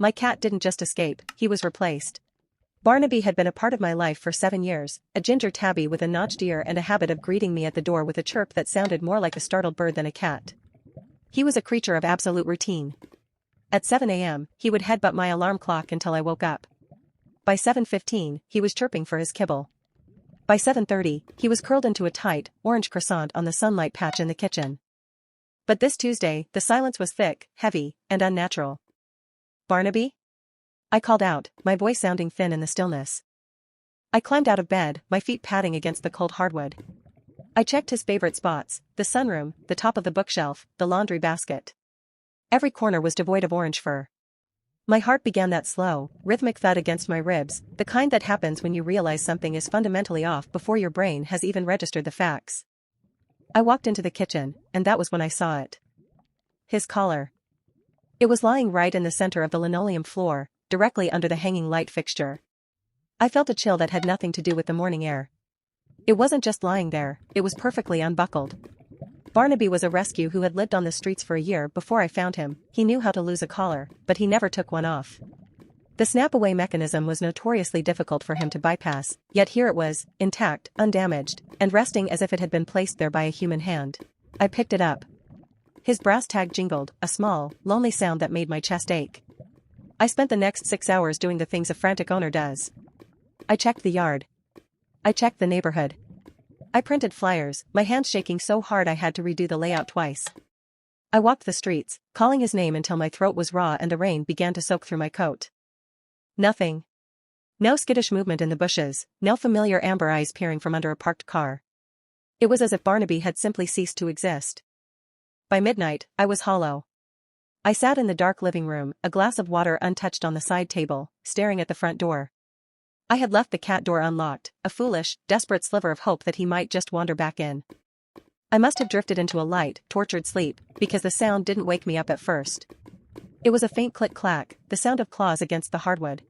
My cat didn't just escape, he was replaced. Barnaby had been a part of my life for 7 years, a ginger tabby with a notched ear and a habit of greeting me at the door with a chirp that sounded more like a startled bird than a cat. He was a creature of absolute routine. At 7 a.m., he would headbutt my alarm clock until I woke up. By 7:15, he was chirping for his kibble. By 7:30, he was curled into a tight, orange croissant on the sunlight patch in the kitchen. But this Tuesday, the silence was thick, heavy, and unnatural. "Barnaby?" I called out, my voice sounding thin in the stillness. I climbed out of bed, my feet padding against the cold hardwood. I checked his favorite spots, the sunroom, the top of the bookshelf, the laundry basket. Every corner was devoid of orange fur. My heart began that slow, rhythmic thud against my ribs, the kind that happens when you realize something is fundamentally off before your brain has even registered the facts. I walked into the kitchen, and that was when I saw it. His collar. It was lying right in the center of the linoleum floor, directly under the hanging light fixture. I felt a chill that had nothing to do with the morning air. It wasn't just lying there, it was perfectly unbuckled. Barnaby was a rescue who had lived on the streets for a year before I found him. He knew how to lose a collar, but he never took one off. The snap-away mechanism was notoriously difficult for him to bypass, yet here it was, intact, undamaged, and resting as if it had been placed there by a human hand. I picked it up. His brass tag jingled, a small, lonely sound that made my chest ache. I spent the next 6 hours doing the things a frantic owner does. I checked the yard. I checked the neighborhood. I printed flyers, my hands shaking so hard I had to redo the layout twice. I walked the streets, calling his name until my throat was raw and the rain began to soak through my coat. Nothing. No skittish movement in the bushes, no familiar amber eyes peering from under a parked car. It was as if Barnaby had simply ceased to exist. By midnight, I was hollow. I sat in the dark living room, a glass of water untouched on the side table, staring at the front door. I had left the cat door unlocked, a foolish, desperate sliver of hope that he might just wander back in. I must have drifted into a light, tortured sleep, because the sound didn't wake me up at first. It was a faint click-clack, the sound of claws against the hardwood.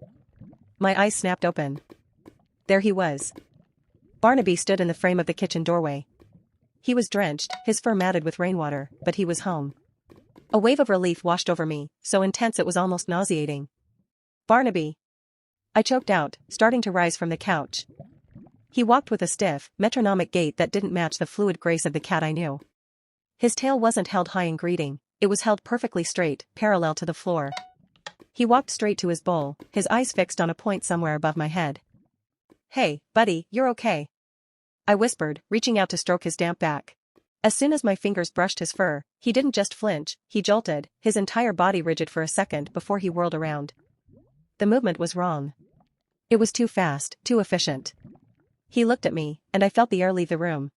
My eyes snapped open. There he was. Barnaby stood in the frame of the kitchen doorway. He was drenched, his fur matted with rainwater, but he was home. A wave of relief washed over me, so intense it was almost nauseating. "Barnaby!" I choked out, starting to rise from the couch. He walked with a stiff, metronomic gait that didn't match the fluid grace of the cat I knew. His tail wasn't held high in greeting, it was held perfectly straight, parallel to the floor. He walked straight to his bowl, his eyes fixed on a point somewhere above my head. "Hey, buddy, you're okay," I whispered, reaching out to stroke his damp back. As soon as my fingers brushed his fur, he didn't just flinch, he jolted, his entire body rigid for a second before he whirled around. The movement was wrong. It was too fast, too efficient. He looked at me, and I felt the air leave the room.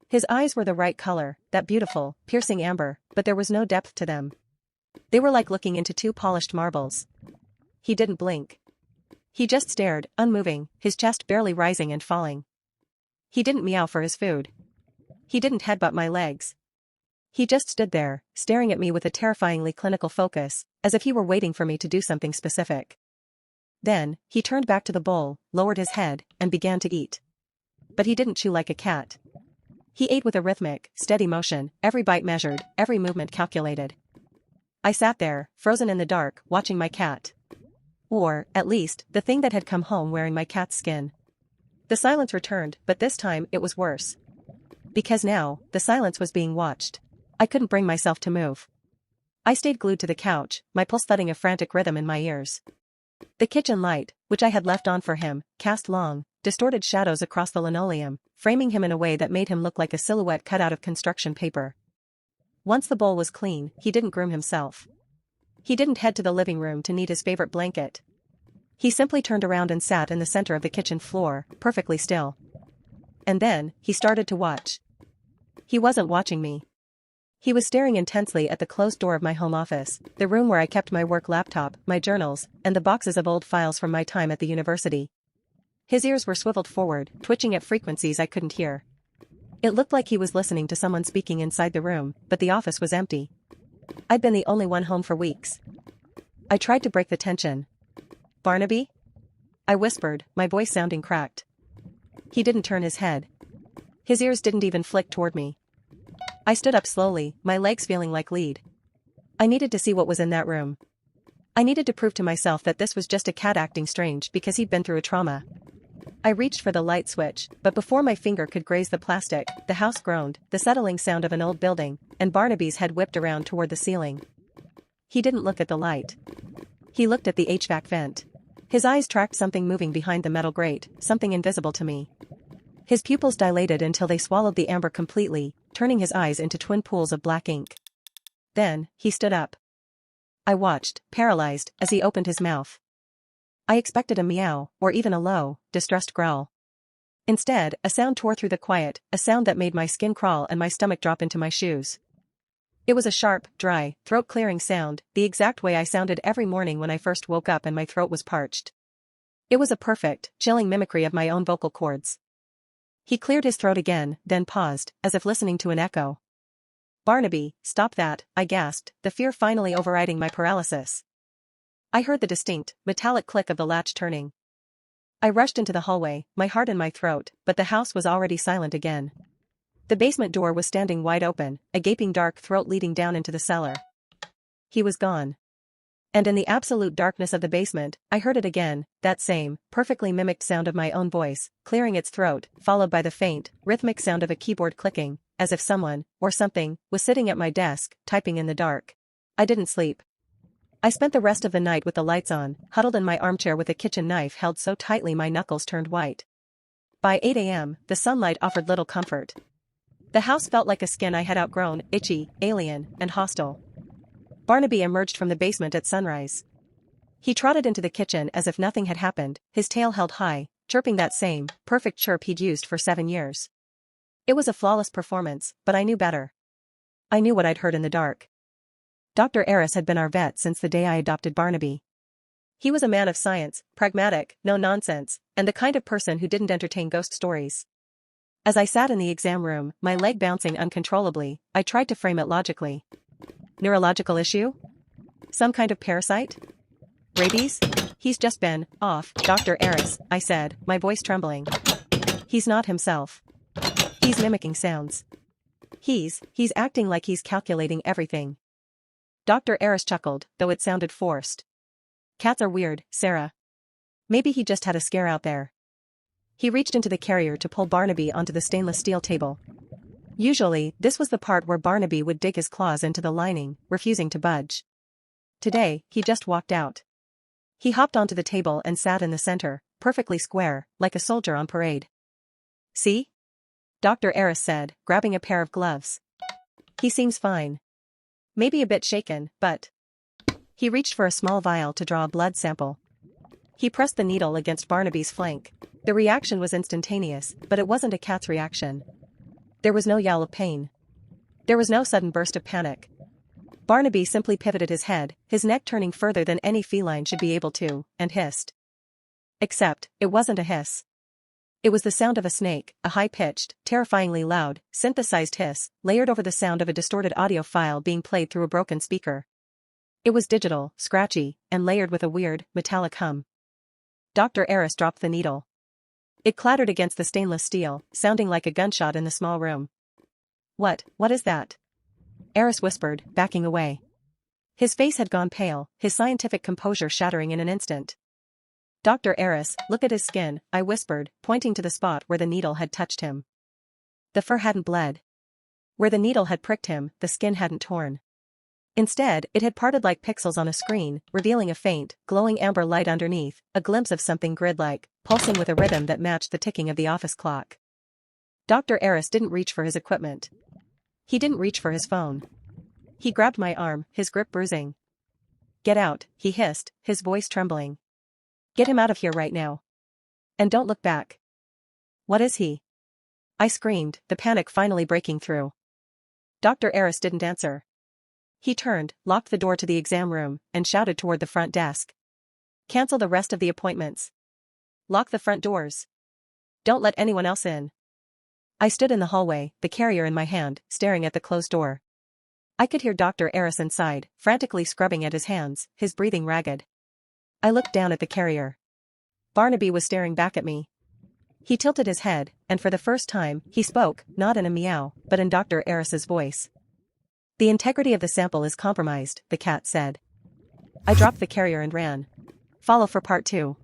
His eyes were the right color, that beautiful, piercing amber, but there was no depth to them. They were like looking into two polished marbles. He didn't blink. He just stared, unmoving, his chest barely rising and falling. He didn't meow for his food. He didn't headbutt my legs. He just stood there, staring at me with a terrifyingly clinical focus, as if he were waiting for me to do something specific. Then, he turned back to the bowl, lowered his head, and began to eat. But he didn't chew like a cat. He ate with a rhythmic, steady motion, every bite measured, every movement calculated. I sat there, frozen in the dark, watching my cat. Or, at least, the thing that had come home wearing my cat's skin. The silence returned, but this time it was worse. Because now, the silence was being watched. I couldn't bring myself to move. I stayed glued to the couch, my pulse thudding a frantic rhythm in my ears. The kitchen light, which I had left on for him, cast long, distorted shadows across the linoleum, framing him in a way that made him look like a silhouette cut out of construction paper. Once the bowl was clean, he didn't groom himself. He didn't head to the living room to knead his favorite blanket. He simply turned around and sat in the center of the kitchen floor, perfectly still. And then, he started to watch. He wasn't watching me. He was staring intensely at the closed door of my home office, the room where I kept my work laptop, my journals, and the boxes of old files from my time at the university. His ears were swiveled forward, twitching at frequencies I couldn't hear. It looked like he was listening to someone speaking inside the room, but the office was empty. I'd been the only one home for weeks. I tried to break the tension. "Barnaby?" I whispered, my voice sounding cracked. He didn't turn his head. His ears didn't even flick toward me. I stood up slowly, my legs feeling like lead. I needed to see what was in that room. I needed to prove to myself that this was just a cat acting strange because he'd been through a trauma. I reached for the light switch, but before my finger could graze the plastic, the house groaned, the settling sound of an old building, and Barnaby's head whipped around toward the ceiling. He didn't look at the light. He looked at the HVAC vent. His eyes tracked something moving behind the metal grate, something invisible to me. His pupils dilated until they swallowed the amber completely, turning his eyes into twin pools of black ink. Then, he stood up. I watched, paralyzed, as he opened his mouth. I expected a meow, or even a low, distressed growl. Instead, a sound tore through the quiet, a sound that made my skin crawl and my stomach drop into my shoes. It was a sharp, dry, throat-clearing sound, the exact way I sounded every morning when I first woke up and my throat was parched. It was a perfect, chilling mimicry of my own vocal cords. He cleared his throat again, then paused, as if listening to an echo. "Barnaby, stop that," I gasped, the fear finally overriding my paralysis. I heard the distinct, metallic click of the latch turning. I rushed into the hallway, my heart in my throat, but the house was already silent again. The basement door was standing wide open, a gaping dark throat leading down into the cellar. He was gone. And in the absolute darkness of the basement, I heard it again, that same, perfectly mimicked sound of my own voice, clearing its throat, followed by the faint, rhythmic sound of a keyboard clicking, as if someone, or something, was sitting at my desk, typing in the dark. I didn't sleep. I spent the rest of the night with the lights on, huddled in my armchair with a kitchen knife held so tightly my knuckles turned white. By 8 a.m., the sunlight offered little comfort. The house felt like a skin I had outgrown, itchy, alien, and hostile. Barnaby emerged from the basement at sunrise. He trotted into the kitchen as if nothing had happened, his tail held high, chirping that same, perfect chirp he'd used for 7 years. It was a flawless performance, but I knew better. I knew what I'd heard in the dark. Dr. Eris had been our vet since the day I adopted Barnaby. He was a man of science, pragmatic, no nonsense, and the kind of person who didn't entertain ghost stories. As I sat in the exam room, my leg bouncing uncontrollably, I tried to frame it logically. Neurological issue? Some kind of parasite? Rabies? He's just been off, Dr. Eris, I said, my voice trembling. He's not himself. He's mimicking sounds. He's acting like he's calculating everything. Dr. Eris chuckled, though it sounded forced. Cats are weird, Sarah. Maybe he just had a scare out there. He reached into the carrier to pull Barnaby onto the stainless steel table. Usually, this was the part where Barnaby would dig his claws into the lining, refusing to budge. Today, he just walked out. He hopped onto the table and sat in the center, perfectly square, like a soldier on parade. See? Dr. Eris said, grabbing a pair of gloves. He seems fine. Maybe a bit shaken, but... He reached for a small vial to draw a blood sample. He pressed the needle against Barnaby's flank. The reaction was instantaneous, but it wasn't a cat's reaction. There was no yell of pain. There was no sudden burst of panic. Barnaby simply pivoted his head, his neck turning further than any feline should be able to, and hissed. Except, it wasn't a hiss. It was the sound of a snake, a high-pitched, terrifyingly loud, synthesized hiss, layered over the sound of a distorted audio file being played through a broken speaker. It was digital, scratchy, and layered with a weird, metallic hum. Dr. Eris dropped the needle. It clattered against the stainless steel, sounding like a gunshot in the small room. What is that? Eris whispered, backing away. His face had gone pale, his scientific composure shattering in an instant. Dr. Eris, look at his skin, I whispered, pointing to the spot where the needle had touched him. The fur hadn't bled. Where the needle had pricked him, the skin hadn't torn. Instead, it had parted like pixels on a screen, revealing a faint, glowing amber light underneath, a glimpse of something grid-like, pulsing with a rhythm that matched the ticking of the office clock. Dr. Eris didn't reach for his equipment. He didn't reach for his phone. He grabbed my arm, his grip bruising. Get out, he hissed, his voice trembling. Get him out of here right now. And don't look back. What is he? I screamed, the panic finally breaking through. Dr. Eris didn't answer. He turned, locked the door to the exam room, and shouted toward the front desk. Cancel the rest of the appointments. Lock the front doors. Don't let anyone else in. I stood in the hallway, the carrier in my hand, staring at the closed door. I could hear Dr. Eris inside, frantically scrubbing at his hands, his breathing ragged. I looked down at the carrier. Barnaby was staring back at me. He tilted his head, and for the first time, he spoke, not in a meow, but in Dr. Eris's voice. The integrity of the sample is compromised, the cat said. I dropped the carrier and ran. Follow for part 2.